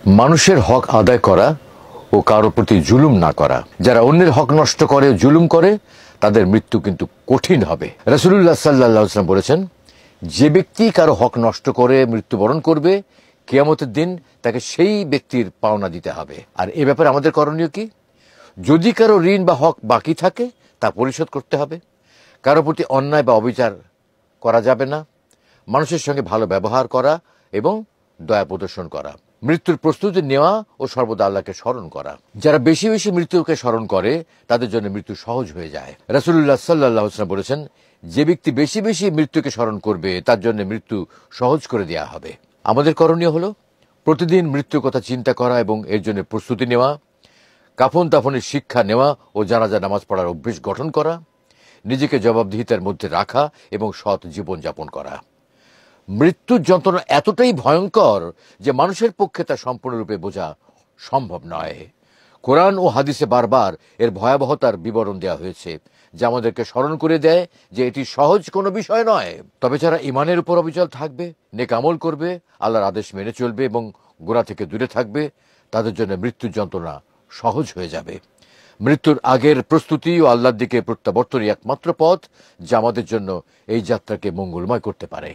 মানুষের হক আদায় করা ও কারো প্রতি জুলুম না করা। যারা অন্যের হক নষ্ট করে, জুলুম করে, তাদের মৃত্যু কিন্তু কঠিন হবে। রাসূলুল্লাহ সাল্লাল্লাহু আলাইহি ওয়াসাল্লাম বলেছেন, যে ব্যক্তি কারো হক নষ্ট করে মৃত্যুবরণ করবে, কিয়ামতের দিন তাকে সেই ব্যক্তির পাওনা দিতে হবে। আর এ ব্যাপারে আমাদের করণীয় কি? যদি কারো ঋণ বা হক বাকি থাকে, তা পরিশোধ করতে হবে। কারো প্রতি অন্যায় বা অবিচার করা যাবে না। মানুষের সঙ্গে ভালো ব্যবহার করা এবং দয়া প্রদর্শন করা। মৃত্যুর প্রস্তুতি নেওয়া ও সর্বদা আল্লাহকে স্মরণ করা। যারা বেশি বেশি মৃত্যুকে স্মরণ করে, তাদের জন্য মৃত্যু সহজ হয়ে যায়। রাসূলুল্লাহ সাল্লাল্লাহু আলাইহি ওয়াসাল্লাম বলেছেন, যে ব্যক্তি বেশি বেশি মৃত্যুকে স্মরণ করবে, তার জন্য মৃত্যু সহজ করে দেওয়া হবে। আমাদের করণীয় হলো প্রতিদিন মৃত্যুর কথা চিন্তা করা এবং এর জন্য প্রস্তুতি নেওয়া, কাফন দাফনের শিক্ষা নেওয়া ও জানাজা নামাজ পড়ার অভ্যেস গঠন করা, নিজেকে জবাবদিহিতার মধ্যে রাখা এবং সৎ জীবন যাপন করা। মৃত্যুর যন্ত্রণা এতটাই ভয়ঙ্কর যে মানুষের পক্ষে তা সম্পূর্ণরূপে বোঝা সম্ভব নয়। কোরআন ও হাদিসে বারবার এর ভয়াবহতার বিবরণ দেওয়া হয়েছে, যা আমাদেরকে স্মরণ করে দেয় যে এটি সহজ কোনো বিষয় নয়। তবে যারা ঈমানের উপর অবিচল থাকবে, নেক আমল করবে, আল্লাহর আদেশ মেনে চলবে এবং গোনাহ থেকে দূরে থাকবে, তাদের জন্য মৃত্যুর যন্ত্রণা সহজ হয়ে যাবে। মৃত্যুর আগের প্রস্তুতি ও আল্লাহর দিকে প্রত্যাবর্তনই একমাত্র পথ, যা আমাদের জন্য এই যাত্রাকে মঙ্গলময় করতে পারে।